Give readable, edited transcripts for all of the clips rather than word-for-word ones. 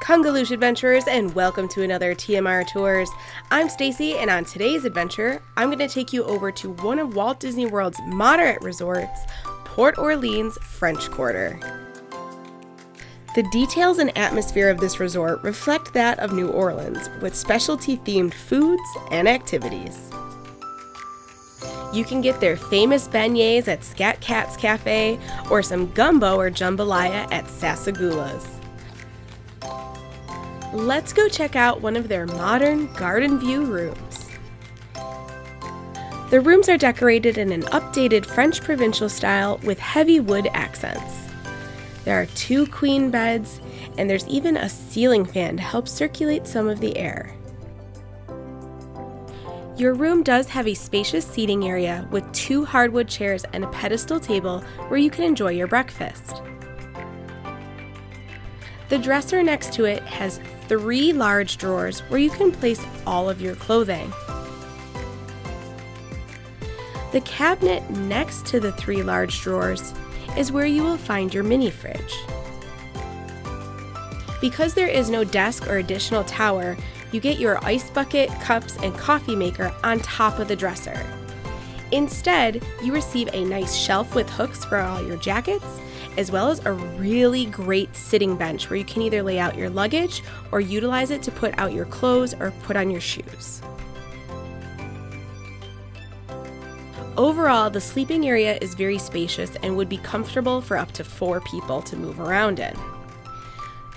Kungaloosh adventurers, and welcome to another TMR Tours. I'm Stacy, and on today's adventure, I'm going to take you over to one of Walt Disney World's moderate resorts, Port Orleans French Quarter. The details and atmosphere of this resort reflect that of New Orleans, with specialty-themed foods and activities. You can get their famous beignets at Scat Cat's Cafe, or some gumbo or jambalaya at Sassagoula's. Let's go check out one of their modern garden view rooms. The rooms are decorated in an updated French provincial style with heavy wood accents. There are 2 queen beds, and there's even a ceiling fan to help circulate some of the air. Your room does have a spacious seating area with 2 hardwood chairs and a pedestal table where you can enjoy your breakfast. The dresser next to it has 3 large drawers where you can place all of your clothing. The cabinet next to the 3 large drawers is where you will find your mini fridge. Because there is no desk or additional tower, you get your ice bucket, cups, and coffee maker on top of the dresser. Instead, you receive a nice shelf with hooks for all your jackets, as well as a really great sitting bench where you can either lay out your luggage or utilize it to put out your clothes or put on your shoes. Overall, the sleeping area is very spacious and would be comfortable for up to 4 people to move around in.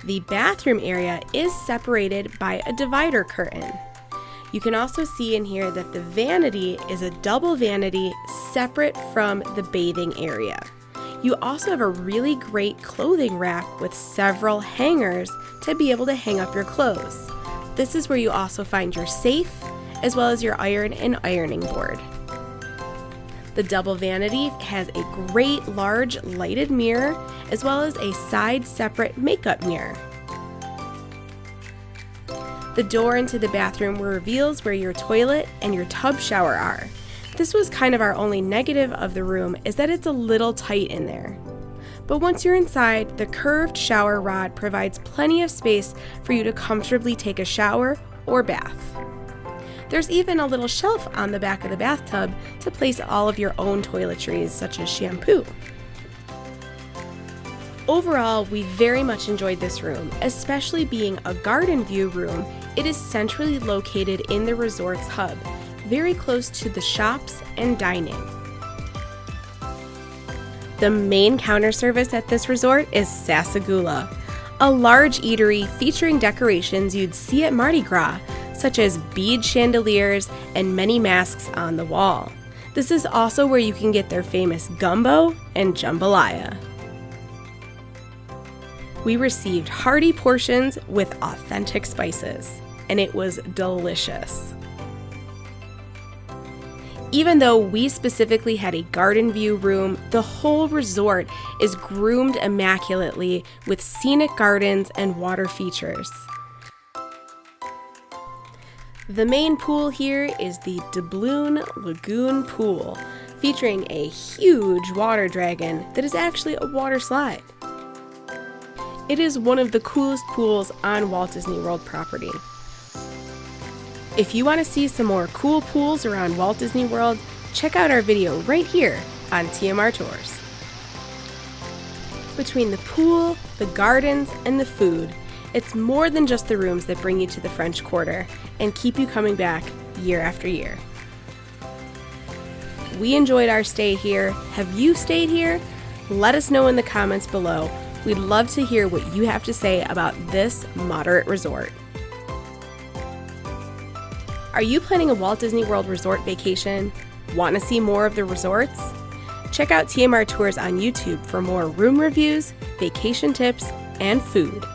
The bathroom area is separated by a divider curtain. You can also see in here that the vanity is a double vanity separate from the bathing area. You also have a really great clothing rack with several hangers to be able to hang up your clothes. This is where you also find your safe, as well as your iron and ironing board. The double vanity has a great large lighted mirror, as well as a side separate makeup mirror. The door into the bathroom reveals where your toilet and your tub shower are. This was kind of our only negative of the room, is that it's a little tight in there. But once you're inside, the curved shower rod provides plenty of space for you to comfortably take a shower or bath. There's even a little shelf on the back of the bathtub to place all of your own toiletries, such as shampoo. Overall, we very much enjoyed this room, especially being a garden view room. It is centrally located in the resort's hub, very close to the shops and dining. The main counter service at this resort is Sassagoula, a large eatery featuring decorations you'd see at Mardi Gras, such as bead chandeliers and many masks on the wall. This is also where you can get their famous gumbo and jambalaya. We received hearty portions with authentic spices, and it was delicious. Even though we specifically had a garden view room, the whole resort is groomed immaculately with scenic gardens and water features. The main pool here is the Doubloon Lagoon Pool, featuring a huge water dragon that is actually a water slide. It is one of the coolest pools on Walt Disney World property. If you want to see some more cool pools around Walt Disney World, check out our video right here on TMR Tours. Between the pool, the gardens, and the food, it's more than just the rooms that bring you to the French Quarter and keep you coming back year after year. We enjoyed our stay here. Have you stayed here? Let us know in the comments below. We'd love to hear what you have to say about this moderate resort. Are you planning a Walt Disney World resort vacation? Want to see more of the resorts? Check out TMR Tours on YouTube for more room reviews, vacation tips, and food.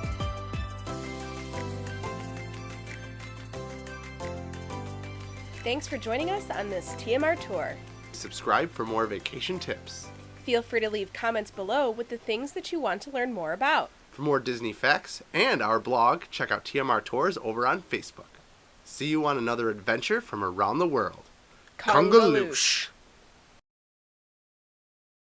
Thanks for joining us on this TMR tour. Subscribe for more vacation tips. Feel free to leave comments below with the things that you want to learn more about. For more Disney facts and our blog, check out TMR Tours over on Facebook. See you on another adventure from around the world. Kungaloosh.